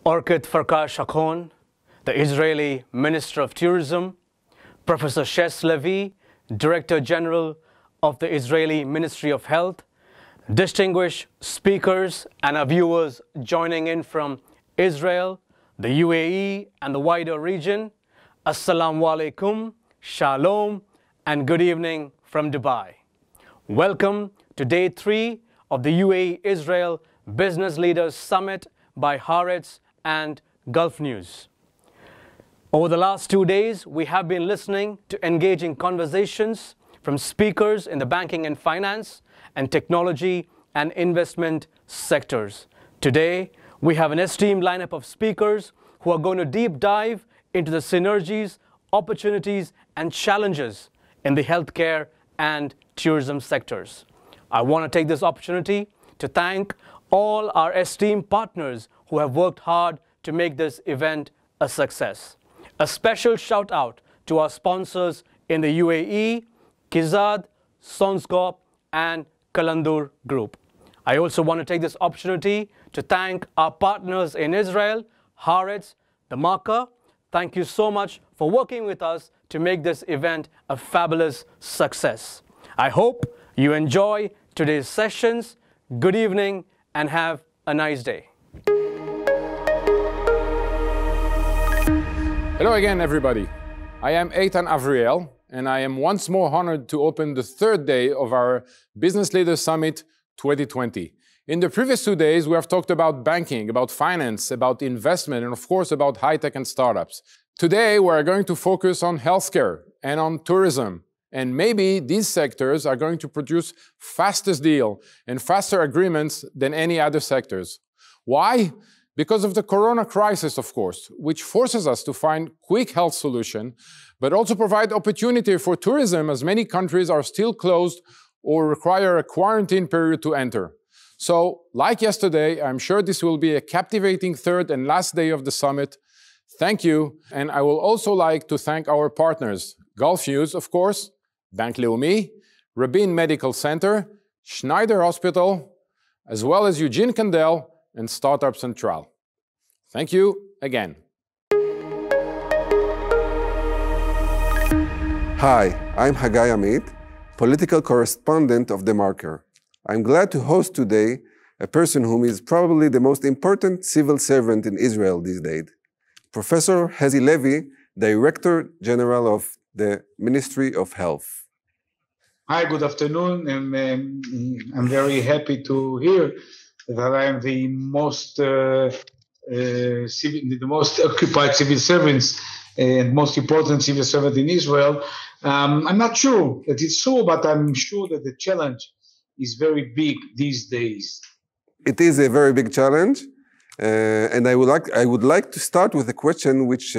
Orkut Farkas-Shakon, the Israeli Minister of Tourism, Professor Shes Levi, Director General of the Israeli Ministry of Health, distinguished speakers and our viewers joining in from Israel, the UAE, and the wider region, Assalamu alaikum, Shalom, and good evening from Dubai. Welcome to Day 3 of the UAE-Israel Business Leaders Summit by Haaretz and Gulf News. Over the last 2 days, we have been listening to engaging conversations from speakers in the banking and finance and technology and investment sectors. Today, we have an esteemed lineup of speakers who are going to deep dive into the synergies, opportunities, and challenges in the healthcare and tourism sectors. I want to take this opportunity to thank all our esteemed partners who have worked hard to make this event a success. A special shout out to our sponsors in the UAE, Kizad, Sonscorp, and Kalandur Group. I also want to take this opportunity to thank our partners in Israel, Haaretz, the Marker. Thank you so much for working with us to make this event a fabulous success. I hope you enjoy today's sessions. Good evening and have a nice day. Hello again, everybody. I am Eitan Avriel, and I am once more honored to open the third day of our Business Leaders Summit 2020. In the previous 2 days, we have talked about banking, about finance, about investment, and of course about high-tech and startups. Today, we are going to focus on healthcare and on tourism. And maybe these sectors are going to produce fastest deal and faster agreements than any other sectors. Why? Because of the corona crisis, of course, which forces us to find quick health solution, but also provide opportunity for tourism as many countries are still closed or require a quarantine period to enter. So, like yesterday, I'm sure this will be a captivating third and last day of the summit. Thank you. And I will also like to thank our partners, Gulf News, of course, Bank Leumi, Rabin Medical Center, Schneider Hospital, as well as Eugene Kandel and Startup Central. Thank you again. Hi, I'm Hagai Amit, political correspondent of The Marker. I'm glad to host today a person whom is probably the most important civil servant in Israel these days, Professor Hezi Levi, Director General of the Ministry of Health. Hi, good afternoon, and I'm very happy to hear that I am the most occupied civil servants and most important civil servant in Israel. I'm not sure that it's so, but I'm sure that the challenge is very big these days. It is a very big challenge, and I would like to start with a question which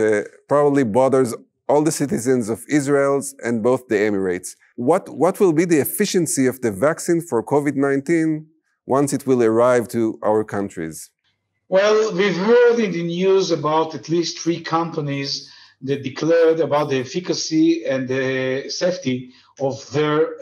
probably bothers all the citizens of Israel and both the Emirates. What will be the efficiency of the vaccine for COVID-19 once it will arrive to our countries? Well, we've heard in the news about at least 3 companies that declared about the efficacy and the safety of their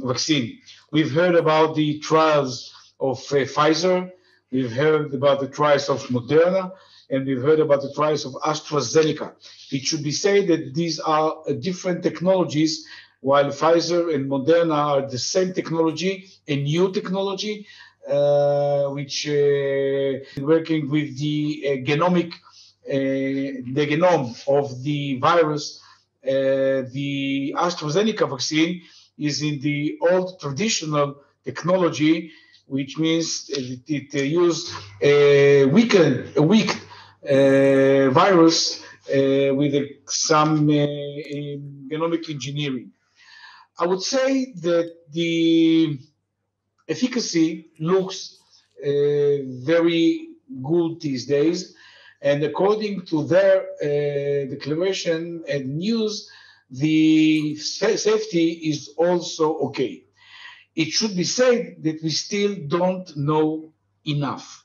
vaccine. We've heard about the trials of Pfizer, we've heard about the trials of Moderna, and we've heard about the trials of AstraZeneca. It should be said that these are different technologies, while Pfizer and Moderna are the same technology, a new technology, which working with the genome of the virus. The AstraZeneca vaccine is in the old traditional technology, which means it used a weak virus with some genomic engineering. I would say that the efficacy looks very good these days, and according to their declaration and news, the safety is also okay. It should be said that we still don't know enough.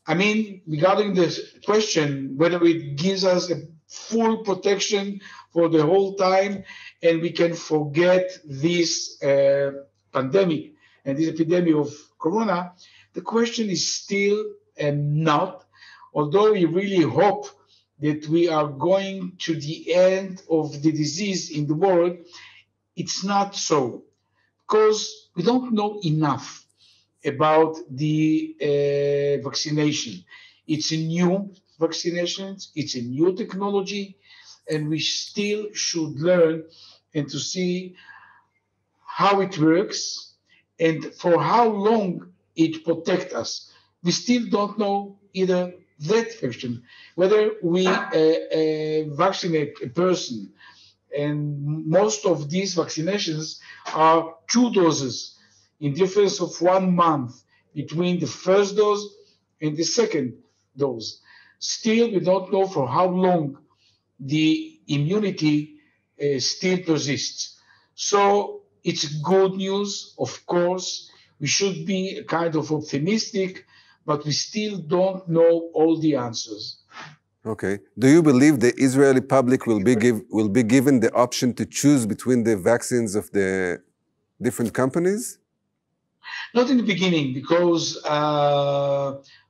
I mean, regarding this question, whether it gives us a full protection for the whole time and we can forget this pandemic and this epidemic of corona, the question is still not. Although we really hope that we are going to the end of the disease in the world, it's not so, because we don't know enough about the vaccination. It's a new vaccination, it's a new technology, and we still should learn and to see how it works and for how long it protects us. We still don't know either that question, whether we vaccinate a person, and most of these vaccinations are 2 doses in difference of 1 month between the first dose and the second dose. Still, we don't know for how long the immunity still persists. So it's good news, of course. We should be kind of optimistic, but we still don't know all the answers. Okay. Do you believe the Israeli public will be given the option to choose between the vaccines of the different companies? Not in the beginning, because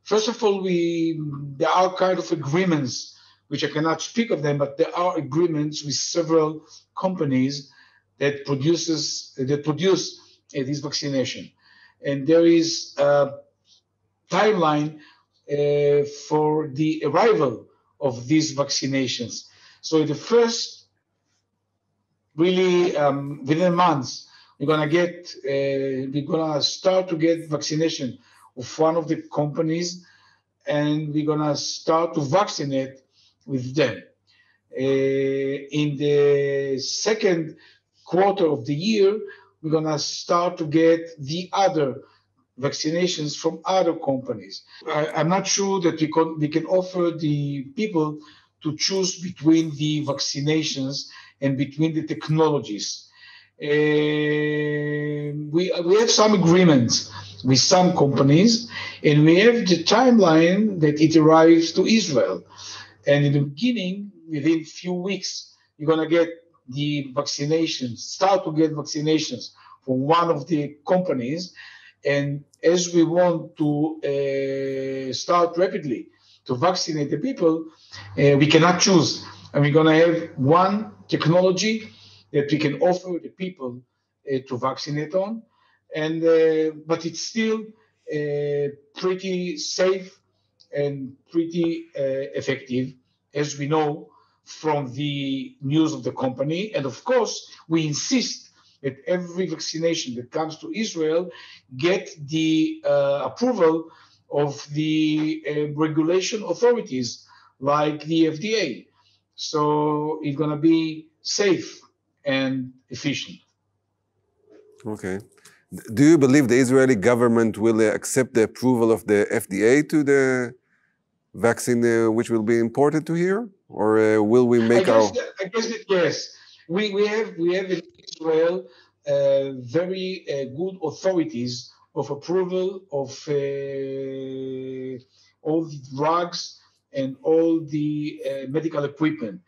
first of all, there are kind of agreements, which I cannot speak of them, but there are agreements with several companies that produce this vaccination, and there is a timeline for the arrival of these vaccinations. So the first, really within months, we're gonna start to get vaccination of one of the companies, and we're gonna start to vaccinate with them. In the second quarter of the year, we're gonna start to get the other vaccinations from other companies. I'm not sure that we can offer the people to choose between the vaccinations and between the technologies. We have some agreements with some companies, and we have the timeline that it arrives to Israel. And in the beginning, within a few weeks, you're going to get the vaccinations, start to get vaccinations from one of the companies. And as we want to start rapidly to vaccinate the people, we cannot choose. And we're going to have one technology that we can offer the people to vaccinate on. And but it's still pretty safe and pretty effective, as we know from the news of the company. And of course, we insist that every vaccination that comes to Israel get the approval of the regulation authorities like the FDA. So it's going to be safe and efficient. Okay. Do you believe the Israeli government will accept the approval of the FDA to the vaccine which will be imported to here? Or will we make I guess that yes. We have in Israel very good authorities of approval of all the drugs and all the medical equipment.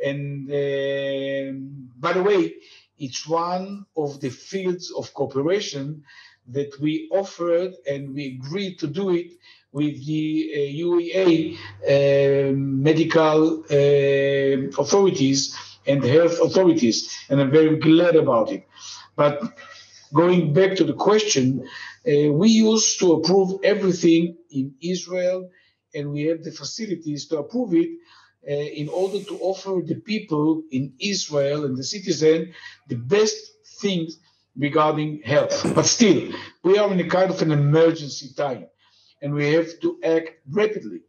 And by the way, it's one of the fields of cooperation that we offered, and we agreed to do it with the UEA medical authorities and health authorities, and I'm very glad about it. But going back to the question, we used to approve everything in Israel, and we have the facilities to approve it in order to offer the people in Israel and the citizen the best things regarding health. But still, we are in a kind of an emergency time, and we have to act rapidly,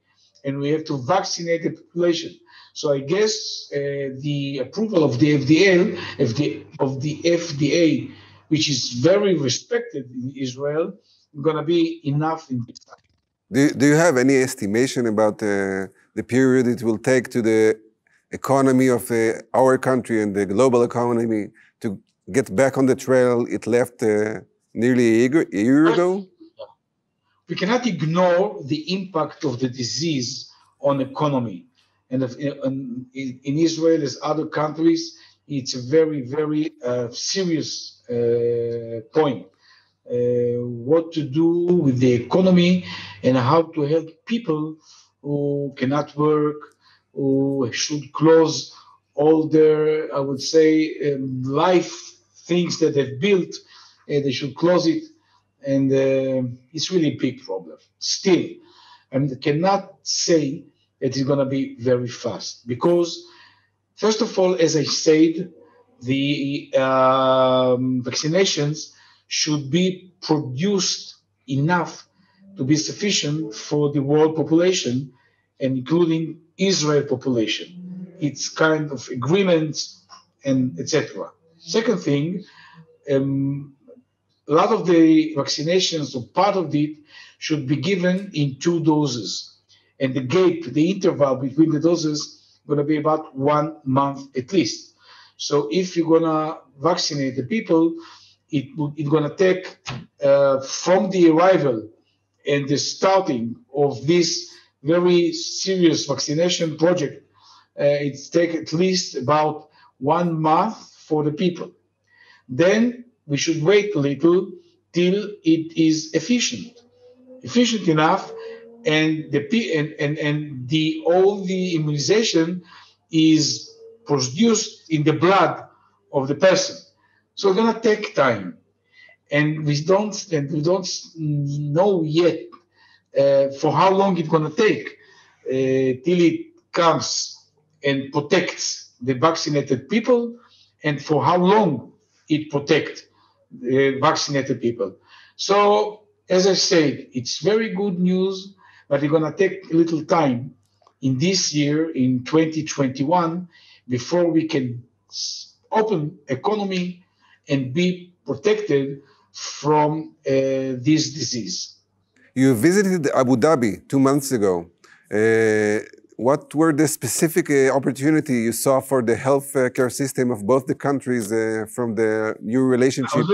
and we have to vaccinate the population. So I guess the approval of the FDA, which is very respected in Israel, is going to be enough in this time. Do you have any estimation about the period it will take to the economy of our country and the global economy to get back on the trail it left nearly a year ago? We cannot ignore the impact of the disease on economy. And in Israel, as other countries, it's a very, very serious point. what to do with the economy and how to help people who cannot work, who should close all their, I would say, life things that they've built, they should close it. And it's really a big problem. Still, I cannot say that it's going to be very fast because, first of all, as I said, the vaccinations should be produced enough to be sufficient for the world population, and including Israel population. It's kind of agreements and etc. Second thing, a lot of the vaccinations, or part of it, should be given in 2 doses. And the gap, the interval between the doses, is going to be about 1 month at least. So if you're going to vaccinate the people, it's going to take from the arrival and the starting of this very serious vaccination project, it's take at least about 1 month for the people. Then we should wait a little till it is efficient enough, and all the immunization is produced in the blood of the person. So it's gonna take time, and we don't know yet for how long it's gonna take till it comes and protects the vaccinated people, and for how long it protects vaccinated people. So, as I said, it's very good news, but it's going to take a little time in this year, in 2021, before we can open economy and be protected from this disease. You visited Abu Dhabi 2 months ago. What were the specific opportunity you saw for the health care system of both the countries from the new relationship?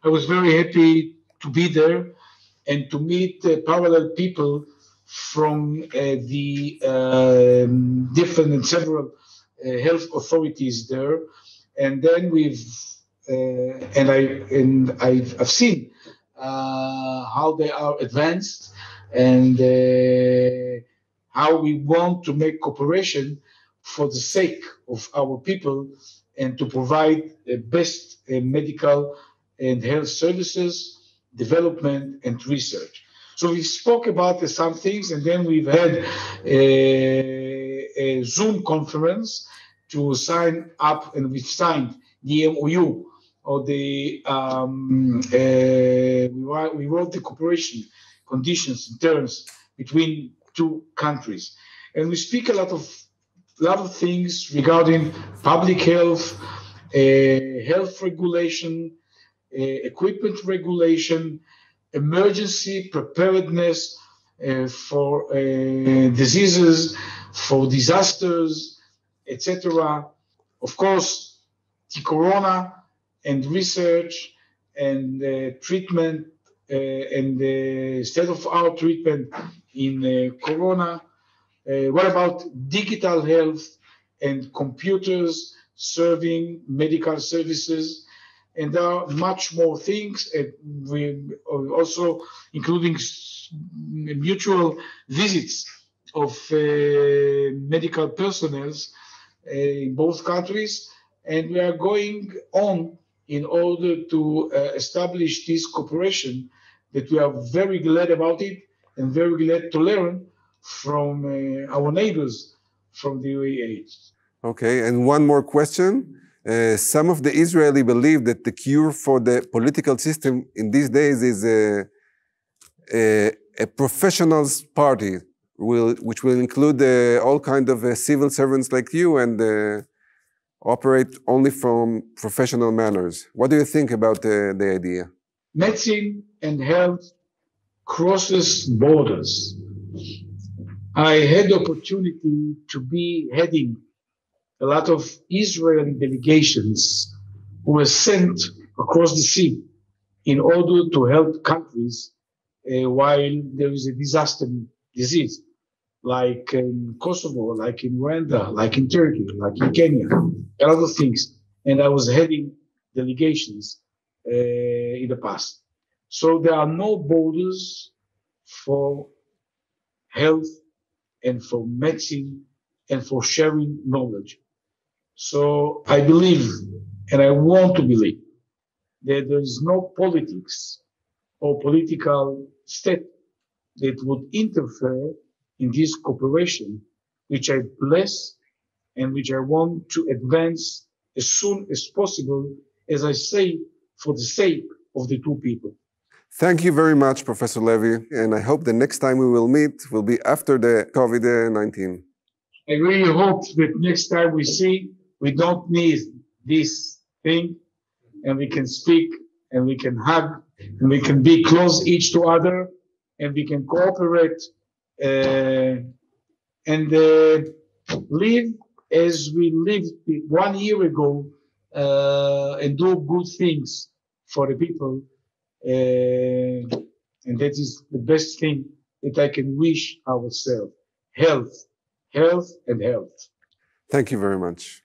I was very happy to be there and to meet parallel people from the different and several health authorities there. And then I've seen how they are advanced, and how we want to make cooperation for the sake of our people and to provide the best medical and health services, development, and research. So we spoke about some things, and then we've had a Zoom conference to sign up, and we've signed the MOU, or we wrote the cooperation conditions and terms between 2 countries, and we speak a lot of things regarding public health, health regulation, equipment regulation, emergency preparedness for diseases, for disasters, etc. Of course, the corona and research and treatment and the state-of-the-art treatment in corona. What about digital health and computers serving medical services? And there are much more things. We also including mutual visits of medical personnel in both countries. And we are going on in order to establish this cooperation that we are very glad about it, and very glad to learn from our neighbors from the UAE. Okay, and one more question. Some of the Israeli believe that the cure for the political system in these days is a professionals party, which will include all kinds of civil servants like you and operate only from professional manners. What do you think about the idea? Medicine and health crosses borders. I had the opportunity to be heading a lot of Israeli delegations who were sent across the sea in order to help countries while there is a disaster disease, like in Kosovo, like in Rwanda, like in Turkey, like in Kenya, a lot of things. And I was heading delegations in the past. So there are no borders for health and for medicine and for sharing knowledge. So I believe, and I want to believe, that there is no politics or political step that would interfere in this cooperation, which I bless and which I want to advance as soon as possible, as I say, for the sake of the two people. Thank you very much, Professor Levy, and I hope the next time we will meet will be after the COVID-19. I really hope that next time we see, we don't need this thing, and we can speak, and we can hug, and we can be close each to other, and we can cooperate, and live as we lived 1 year ago, and do good things for the people. And that is the best thing that I can wish ourselves. Health, health, and health. Thank you very much.